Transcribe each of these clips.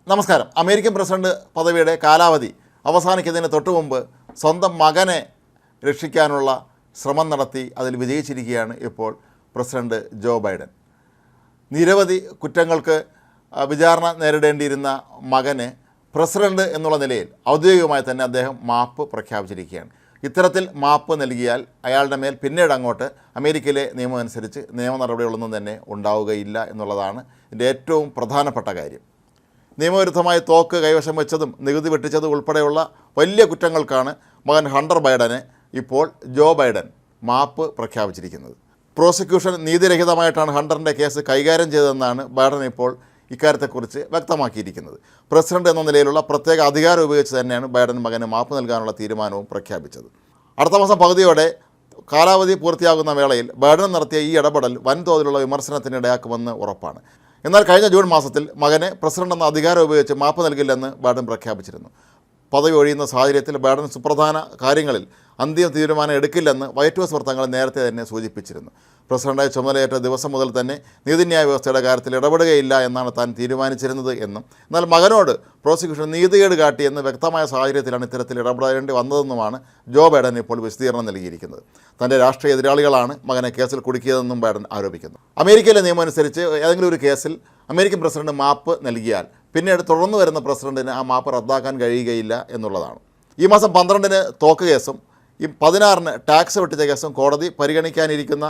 നമസ്കാരം. American president പദവിയുടെ കാലാവധി അവസാനിക്കുന്നതിന് തൊട്ടുമുമ്പ് സ്വന്തം മകനെ രക്ഷിക്കാനുള്ള ശ്രമം നടത്തി അതിൽ വിജയിച്ചിരിക്കുകയാണ് ഇപ്പോൾ പ്രസിഡന്റ് ജോ ബൈഡൻ. നിരവധി കുറ്റങ്ങൾക്ക് വിചാരണ നേരിടേണ്ടിയിരുന്ന മകന് പ്രസിഡന്റ് എന്നുള്ള നിലയിൽ ഔദ്യോഗികമായി തന്നെ അദ്ദേഹം മാപ്പ് പ്രഖ്യാപിച്ചിരിക്കുകയാണ്. ഇത്തരത്തിൽ മാപ്പ് നൽകിയാൽ അയാളുടെ മേൽ പിന്നീട് അങ്ങോട്ട് അമേരിക്കയിലെ നിയമം അനുസരിച്ച് നിയമ നടപടികളൊന്നും തന്നെ ഉണ്ടാവുകയില്ല എന്നുള്ളതാണ് ഇതിൻ്റെ ഏറ്റവും പ്രധാനപ്പെട്ട കാര്യം. നിയമവിരുദ്ധമായി തോക്ക് കൈവശം വെച്ചതും നികുതി വെട്ടിച്ചതും ഉൾപ്പെടെയുള്ള വലിയ കുറ്റങ്ങൾക്കാണ് മകൻ ഹണ്ടർ ബൈഡനെ ഇപ്പോൾ ജോ ബൈഡൻ മാപ്പ് പ്രഖ്യാപിച്ചിരിക്കുന്നത്. പ്രോസിക്യൂഷൻ നീതിരഹിതമായിട്ടാണ് ഹണ്ടറിൻ്റെ കേസ് കൈകാര്യം ചെയ്തതെന്നാണ് ബൈഡൻ ഇപ്പോൾ ഇക്കാര്യത്തെക്കുറിച്ച് വ്യക്തമാക്കിയിരിക്കുന്നത്. പ്രസിഡന്റ് എന്ന നിലയിലുള്ള പ്രത്യേക അധികാരം ഉപയോഗിച്ച് തന്നെയാണ് ബൈഡൻ മകന് മാപ്പ് നൽകാനുള്ള തീരുമാനവും പ്രഖ്യാപിച്ചത്. അടുത്ത മാസം പകുതിയോടെ കാലാവധി പൂർത്തിയാകുന്ന വേളയിൽ ബൈഡൻ നടത്തിയ ഈ ഇടപെടൽ വൻതോതിലുള്ള വിമർശനത്തിനിടയാക്കുമെന്ന് ഉറപ്പാണ്. എന്നാൽ കഴിഞ്ഞ ജൂൺ മാസത്തിൽ മകനെ പ്രസിഡന്റ് എന്ന അധികാരം ഉപയോഗിച്ച് മാപ്പ് നൽകില്ലെന്ന് ബൈഡൻ പ്രഖ്യാപിച്ചിരുന്നു. പദവി ഒഴിയുന്ന സാഹചര്യത്തിൽ ബൈഡൻ സുപ്രധാന കാര്യങ്ങളിൽ അന്തിമ തീരുമാനം എടുക്കില്ലെന്ന് വൈറ്റ് ഹൗസ് വൃത്തങ്ങൾ നേരത്തെ തന്നെ സൂചിപ്പിച്ചിരുന്നു. പ്രസിഡന്റായി ചുമതലയേറ്റ ദിവസം മുതൽ തന്നെ നീതിന്യായ വ്യവസ്ഥയുടെ കാര്യത്തിൽ ഇടപെടുകയില്ല എന്നാണ് താൻ തീരുമാനിച്ചിരുന്നത് എന്നും എന്നാൽ മകനോട് പ്രോസിക്യൂഷൻ നീതികേട് കാട്ടിയെന്ന് വ്യക്തമായ സാഹചര്യത്തിലാണ് ഇത്തരത്തിൽ ഇടപെടേണ്ടി വന്നതെന്നുമാണ് ജോ ബൈഡൻ ഇപ്പോൾ വിശദീകരണം നൽകിയിരിക്കുന്നത്. തൻ്റെ രാഷ്ട്രീയ എതിരാളികളാണ് മകനെ കേസിൽ കുടുക്കിയതെന്നും ബൈഡൻ ആരോപിക്കുന്നു. അമേരിക്കയിലെ നിയമം അനുസരിച്ച് ഏതെങ്കിലും ഒരു കേസിൽ അമേരിക്കൻ പ്രസിഡന്റ് മാപ്പ് നൽകിയാൽ പിന്നീട് തുടർന്നു വരുന്ന പ്രസിഡന്റിന് ആ മാപ്പ് റദ്ദാക്കാൻ കഴിയുകയില്ല എന്നുള്ളതാണ്. ഈ മാസം 12-ന് തോക്ക് കേസും ഈ 16-ന് ടാക്സ് വെട്ടിച്ച കേസും കോടതി പരിഗണിക്കാനിരിക്കുന്ന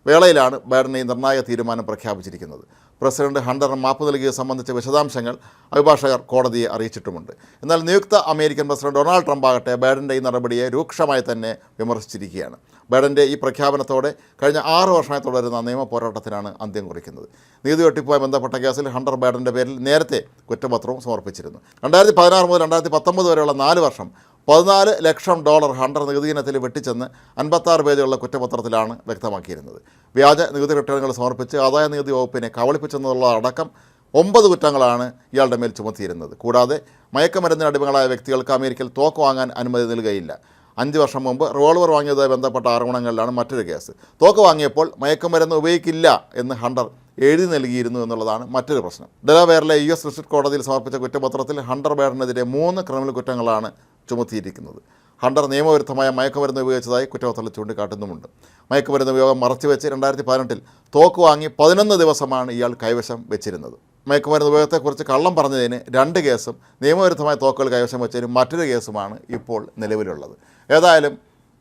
വേളയിലാണ് ബൈഡൻ ഈ നിർണായക തീരുമാനം പ്രഖ്യാപിച്ചിരിക്കുന്നത്. പ്രസിഡന്റ് ഹണ്ടറിന് മാപ്പ് നൽകിയത് സംബന്ധിച്ച വിശദാംശങ്ങൾ അഭിഭാഷകർ കോടതിയെ അറിയിച്ചിട്ടുമുണ്ട്. എന്നാൽ നിയുക്ത അമേരിക്കൻ പ്രസിഡന്റ് ഡൊണാൾഡ് ട്രംപ് ആകട്ടെ ബൈഡൻ്റെ ഈ നടപടിയെ രൂക്ഷമായി തന്നെ വിമർശിച്ചിരിക്കുകയാണ്. ബൈഡൻ്റെ ഈ പ്രഖ്യാപനത്തോടെ കഴിഞ്ഞ 6 വർഷമായി തുടരുന്ന നിയമ പോരാട്ടത്തിനാണ് അന്ത്യം കുറിക്കുന്നത്. നീതി വെട്ടിപ്പുമായി ബന്ധപ്പെട്ട കേസിൽ ഹണ്ടർ ബൈഡൻ്റെ പേരിൽ നേരത്തെ കുറ്റപത്രവും സമർപ്പിച്ചിരുന്നു. 2016 മുതൽ 2019 വരെയുള്ള 4 വർഷം $14 ലക്ഷം ഹണ്ടർ നികുതി ഇനത്തിൽ വെട്ടിച്ചെന്ന് 56 പേജുള്ള കുറ്റപത്രത്തിലാണ് വ്യക്തമാക്കിയിരുന്നത്. വ്യാജ നികുതി റിട്ടേണുകൾ സമർപ്പിച്ച് ആദായ നികുതി വകുപ്പിനെ കബളിപ്പിച്ചെന്നുള്ള അടക്കം 9 കുറ്റങ്ങളാണ് ഇയാളുടെ മേൽ ചുമത്തിയിരുന്നത്. കൂടാതെ മയക്കുമരുന്നിന് അടിമകളായ വ്യക്തികൾക്ക് അമേരിക്കയിൽ തോക്ക് വാങ്ങാൻ അനുമതി നൽകുകയില്ല. 5 വർഷം മുമ്പ് റിവോൾവർ വാങ്ങിയതുമായി ബന്ധപ്പെട്ട ആരോപണങ്ങളിലാണ് മറ്റൊരു കേസ്. തോക്ക് വാങ്ങിയപ്പോൾ മയക്കുമരുന്ന് ഉപയോഗിക്കില്ല എന്ന് ഹണ്ടർ എഴുതി നൽകിയിരുന്നു എന്നുള്ളതാണ് മറ്റൊരു പ്രശ്നം. ഡെലാവെയറിലെ US ഡിസ്ട്രിക്ട് കോടതിയിൽ സമർപ്പിച്ച കുറ്റപത്രത്തിൽ ഹണ്ടർ ബൈഡനെതിരെ 3 ക്രിമിനൽ കുറ്റങ്ങളാണ് ചുമത്തിയിരിക്കുന്നത്. ഹണ്ടർ നിയമവിരുദ്ധമായ മയക്കുമരുന്ന് ഉപയോഗിച്ചതായി കുറ്റപത്രത്തിൽ ചൂണ്ടിക്കാട്ടുന്നുമുണ്ട്. മയക്കുമരുന്ന് ഉപയോഗം മറച്ചുവെച്ച് 2018-ൽ തോക്ക് വാങ്ങി 11 ദിവസമാണ് ഇയാൾ കൈവശം വെച്ചിരുന്നത്. മയക്കുമരുന്ന് ഉപയോഗത്തെക്കുറിച്ച് കള്ളം പറഞ്ഞതിന് 2 കേസും നിയമവിരുദ്ധമായ തോക്കുകൾ കൈവശം വെച്ചതിന് മറ്റൊരു കേസുമാണ് ഇപ്പോൾ നിലവിലുള്ളത്. ഏതായാലും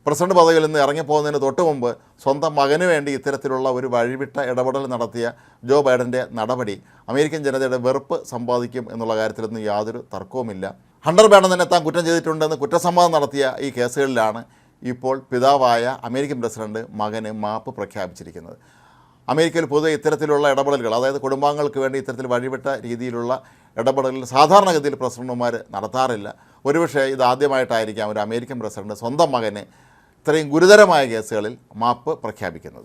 പ്രസിഡന്റ് പദവിയിൽ നിന്ന് ഇറങ്ങിപ്പോകുന്നതിന് തൊട്ട് മുമ്പ് സ്വന്തം മകന് വേണ്ടി ഇത്തരത്തിലുള്ള ഒരു വഴിവിട്ട ഇടപെടൽ നടത്തിയ ജോ ബൈഡൻ്റെ നടപടി അമേരിക്കൻ ജനതയുടെ വെറുപ്പ് സമ്പാദിക്കും എന്നുള്ള കാര്യത്തിലൊന്നും യാതൊരു തർക്കവുമില്ല. ഹണ്ടർ ബൈഡൻ തന്നെ താൻ കുറ്റം ചെയ്തിട്ടുണ്ടെന്ന് കുറ്റസമ്മതം നടത്തിയ ഈ കേസുകളിലാണ് ഇപ്പോൾ പിതാവായ അമേരിക്കൻ പ്രസിഡന്റ് മകന് മാപ്പ് പ്രഖ്യാപിച്ചിരിക്കുന്നത്. അമേരിക്കയിൽ പൊതുവെ ഇത്തരത്തിലുള്ള ഇടപെടലുകൾ, അതായത് കുടുംബാംഗങ്ങൾക്ക് വേണ്ടി ഇത്തരത്തിൽ വഴിവിട്ട രീതിയിലുള്ള ഇടപെടലുകൾ സാധാരണഗതിയിൽ പ്രസിഡന്റുമാർ നടത്താറില്ല. ഒരുപക്ഷെ ഇതാദ്യമായിട്ടായിരിക്കാം ഒരു അമേരിക്കൻ പ്രസിഡന്റ് സ്വന്തം മകന് ഇത്രയും ഗുരുതരമായ കേസുകളിൽ മാപ്പ് പ്രഖ്യാപിക്കുന്നത്.